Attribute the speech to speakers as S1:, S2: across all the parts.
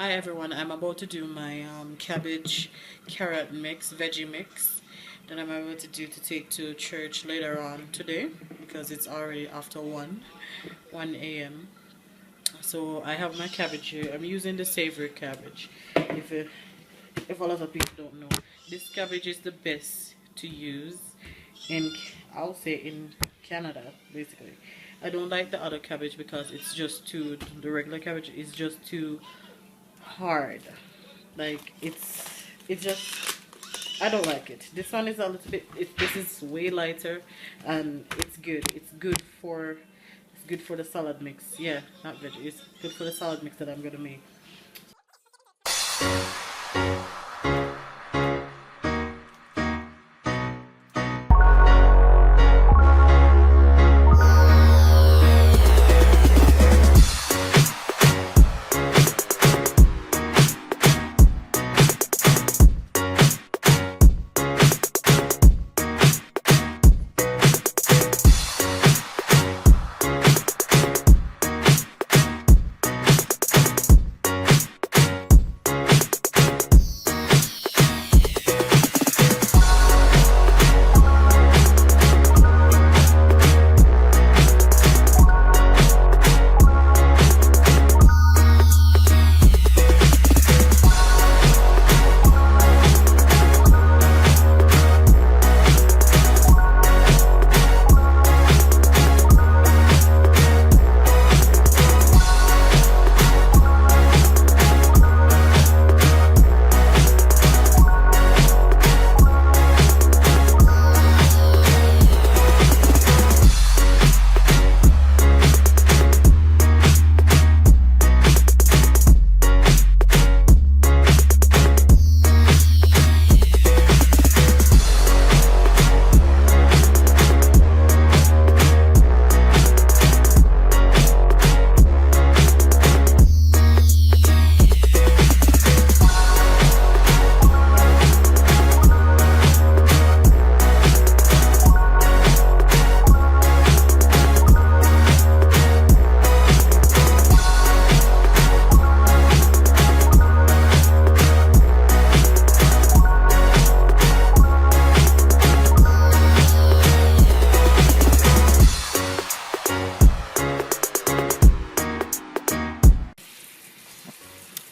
S1: Hi everyone, I'm about to do my cabbage carrot mix, veggie mix that I'm about to do to take to church later on today because it's already after 1 a.m. So I have my cabbage here. I'm using the savory cabbage. If a lot of people don't know, this cabbage is the best to use in, I'll say, in Canada basically. I don't like the other cabbage because it's just too, the regular cabbage is just too hard. Like it's just, I don't like it. This one is a little bit, this is way lighter and it's good. It's good for the salad mix. Yeah, not veggie. It's good for the salad mix that I'm gonna make.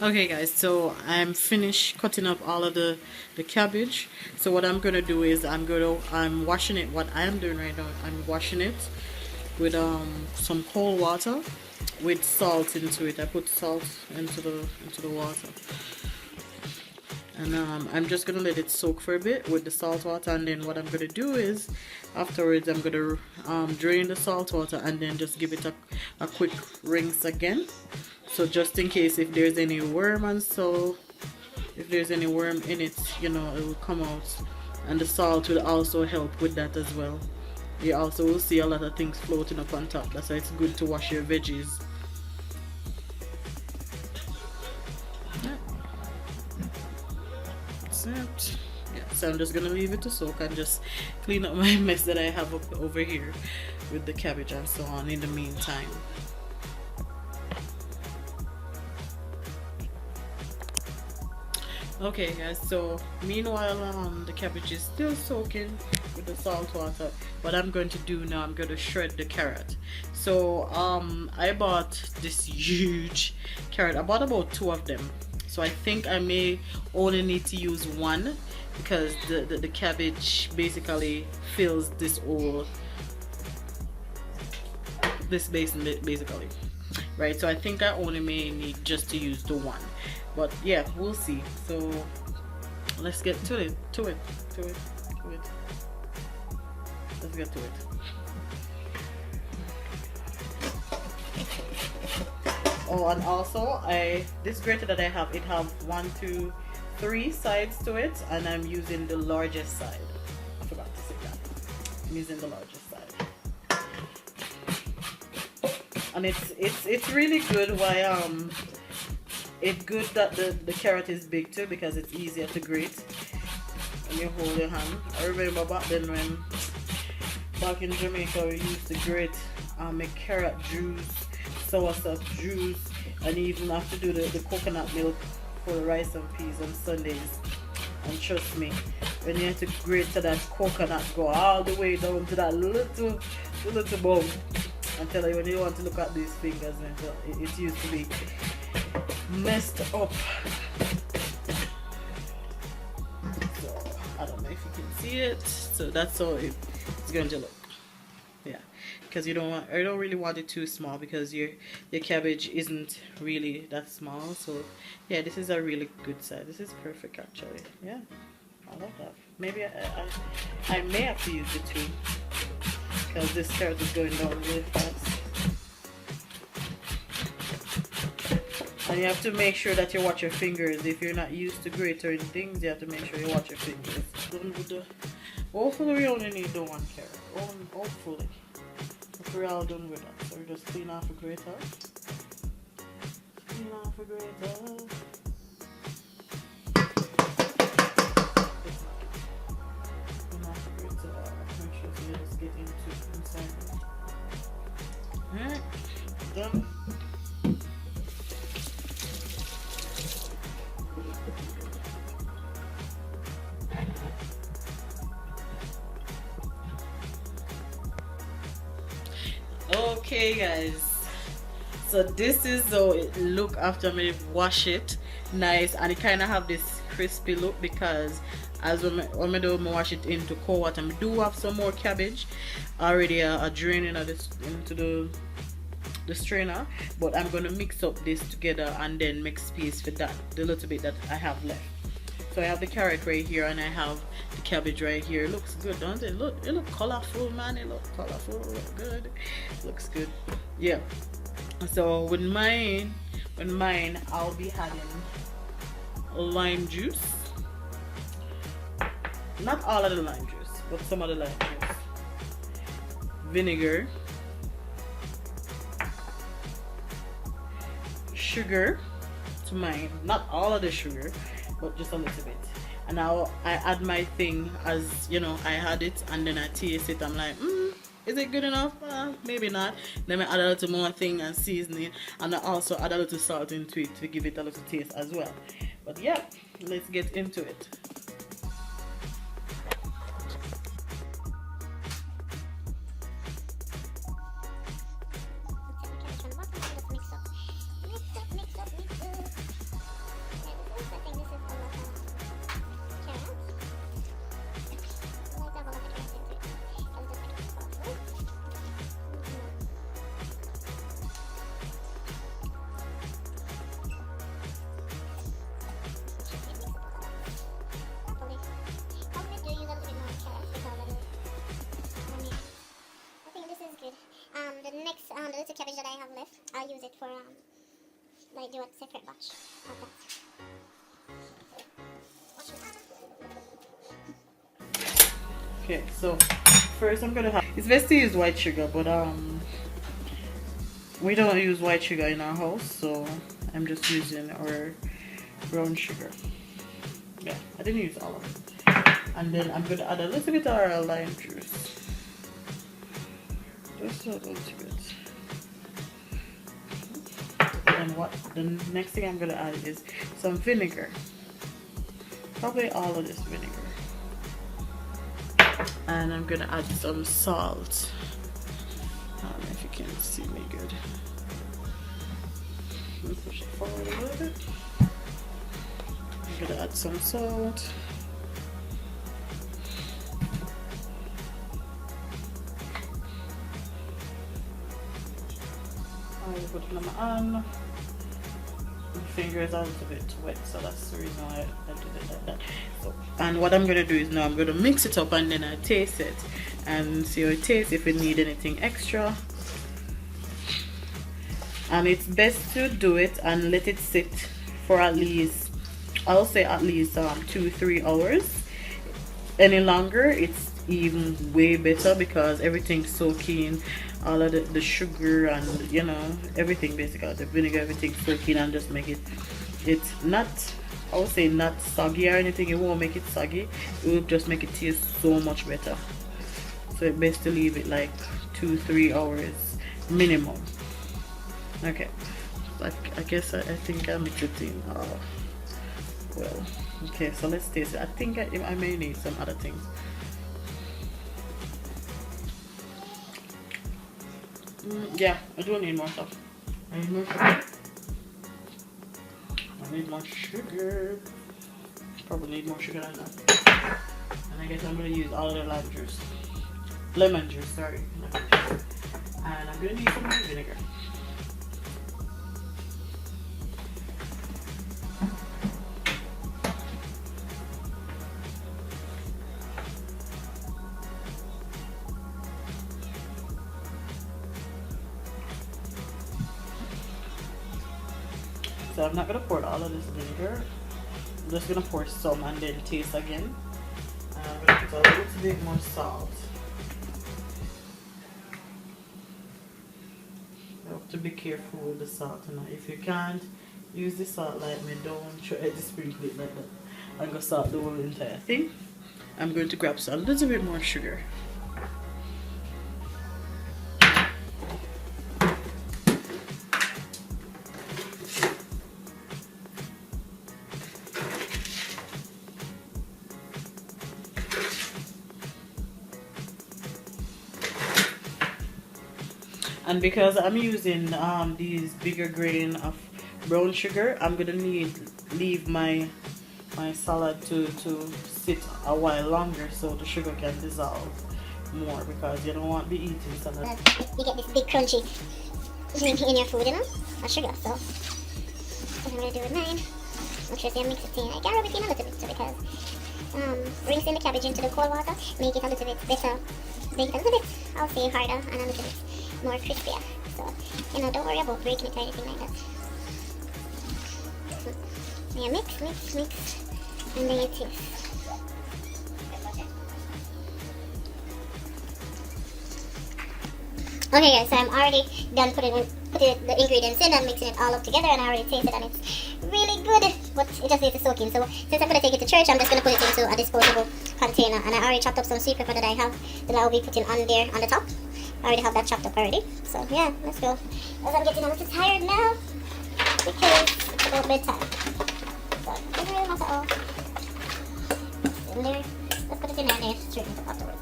S1: Okay guys, so I'm finished cutting up all of the cabbage. So what I'm gonna do is I'm washing it. What I am doing right now, I'm washing it with some cold water with salt into it. I put salt into the water, and I'm just gonna let it soak for a bit with the salt water. And then what I'm gonna do is afterwards I'm gonna drain the salt water and then just give it a quick rinse again. So just in case if there's any worm, and so if there's any worm in it, you know, it will come out, and the salt will also help with that as well. You also will see a lot of things floating up on top. That's why it's good to wash your veggies. Yeah. That's it. Yeah, so I'm just gonna leave it to soak and just clean up my mess that I have over here with the cabbage and so on in the meantime. Okay guys, so meanwhile the cabbage is still soaking with the salt water, what I'm going to do now, I'm going to shred the carrot. So I bought this huge carrot. I bought about 2 of them, so I think I may only need to use 1 because the cabbage basically fills this basin basically, right? So I think I only may need just to use the 1. But yeah, we'll see. So let's get to it. Let's get to it. Oh, and also this grater that I have, it have 1, 2, 3 sides to it, and I'm using the largest side. I forgot to say that. I'm using the largest side. And it's really good. It's good that the carrot is big too, because it's easier to grate when you hold your hand. I remember back then back in Jamaica we used to grate make carrot juice, soursop juice, And you even have to do the coconut milk for the rice and peas on Sundays. And trust me, when you have to grate to that coconut, go all the way down to that little bone. I tell you, when you want to look at these fingers, it used to be messed up. So I don't know if you can see it. So that's how it's going to look. Yeah, because I don't really want it too small because your cabbage isn't really that small. So yeah, this is a really good size. This is perfect actually. Yeah, I love that. Maybe I may have to use the two because this carrot is going down really fast. And you have to make sure that you watch your fingers. If you're not used to grating things, you have to make sure you watch your fingers. Hopefully we only need the one carrot. Hopefully. If we're all done with that. So we just clean off the grater. Clean off the grater. Clean off the grater. Make sure you just get inside. Alright. Done. Okay guys, so this is how it look after me wash it nice, and it kind of have this crispy look because as when I do wash it into cold water, I do have some more cabbage already draining into the strainer, but I'm gonna mix up this together and then make space for that, the little bit that I have left. So I have the carrot right here and I have the cabbage right here. It looks good, don't it? Look, it look colorful, man. It look colorful, look good. Looks good. Yeah. So with mine, I'll be having lime juice. Not all of the lime juice, but some of the lime juice. Vinegar. Sugar to mine. Not all of the sugar, but just a little bit. And now I add my thing as you know, I had it and then I taste it. I'm like, is it good enough? Maybe not. Then I add a little more thing and seasoning, and I also add a little salt into it to give it a little taste as well. But yeah, let's get into it.
S2: The little cabbage that I have left, I'll use it for like do a separate batch of that.
S1: Okay, so first I'm gonna have, it's best to use white sugar, but we don't use white sugar in our house, so I'm just using our brown sugar. Yeah, I didn't use all of it. And then I'm gonna add a little bit of our lime juice. Just a little bit. And what the next thing I'm gonna add is some vinegar. Probably all of this vinegar. And I'm gonna add some salt. I don't know if you can see me good. Let me push it forward a little bit. I'm gonna add some salt. I'll put it on my arm. My finger is a little bit wet, so that's the reason why I did it like that. So, and what I'm gonna do is now I'm gonna mix it up and then I taste it and see how it tastes, if it need anything extra. And it's best to do it and let it sit for at least, I'll say at least 2-3 hours. Any longer, it's even way better because everything's soaking, all of the sugar and you know everything, basically the vinegar, everything soaking, and just make it's not, I would say not soggy or anything. It won't make it soggy, it will just make it taste so much better. So it's best to leave it like 2-3 hours minimum. Okay, I guess I think I mix it in. Oh, well, okay, so let's taste it. I think I may need some other things. Yeah, I do need more stuff. I need more sugar. I need more sugar. Probably need more sugar than that. And I guess I'm gonna use all of the lemon juice, sorry. And I'm gonna need some more vinegar. So I'm not gonna pour all of this vinegar. I'm just gonna pour some and then taste again. And I'm gonna put a little bit more salt. You have to be careful with the salt. You know? If you can't use the salt like me, don't try to sprinkle it like that. I'm gonna salt the whole entire thing. I'm going to grab some, a little bit more sugar. And because I'm using these bigger grain of brown sugar, I'm gonna leave my salad to sit a while longer so the sugar can dissolve more, because you don't want to be eating salad.
S2: You get this big crunchy thing in your food, you know, of sugar. So what I'm gonna do with mine, make sure I mix it in. I can rub it in a little bit too, because rinsing the cabbage into the cold water make it a little bit better, make it a little bit, I'll say, harder and a little bit more crispier. So, you know, don't worry about breaking it or anything like that. Yeah, mix, and then you taste. Okay guys, so I'm already done putting the ingredients in and mixing it all up together, and I already tasted and it's really good, but it just needs to soak in. So since I'm going to take it to church, I'm just going to put it into a disposable container, and I already chopped up some sweet pepper that I have that I will be putting on there on the top. I already have that chopped up already. So yeah, let's go. As I'm getting a little tired now because it's about bedtime. So it doesn't really matter all. It's in there. Let's put it in there and then straighten it up afterwards.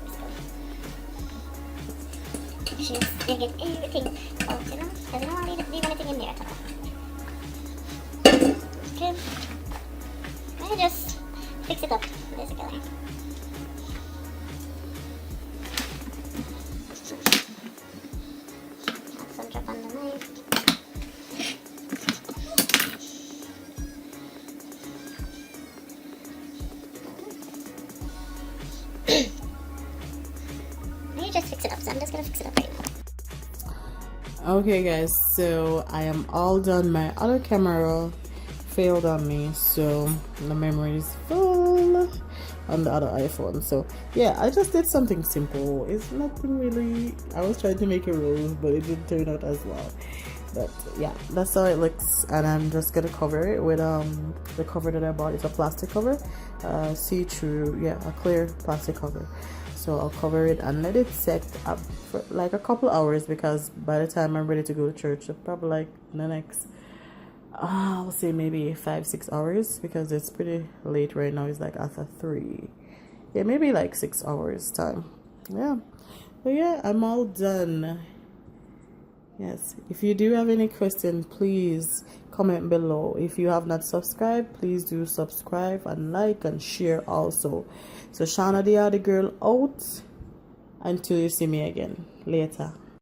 S2: Just get everything out, you know? Because you don't want to leave anything in there at all. Okay. I just fix it up basically. Drop on the knife. You just fix it up, so I'm just gonna fix it up right now.
S1: Okay guys, so I am all done. My other camera failed on me, so the memory is full on the other iPhone. So yeah, I just did something simple. It's nothing really. I was trying to make a rose, but it didn't turn out as well. But yeah, that's how it looks, and I'm just gonna cover it with the cover that I bought. It's a plastic cover, see-through, yeah, a clear plastic cover. So I'll cover it and let it set up for like a couple hours, because by the time I'm ready to go to church, probably like the next I'll say maybe 5-6 hours, because it's pretty late right now. It's like after 3, yeah, maybe like 6 hours time. Yeah, but yeah, I'm all done. Yes, if you do have any questions, please comment below. If you have not subscribed, please do subscribe and like and share also. So Shana the Yardy Girl out until you see me again later.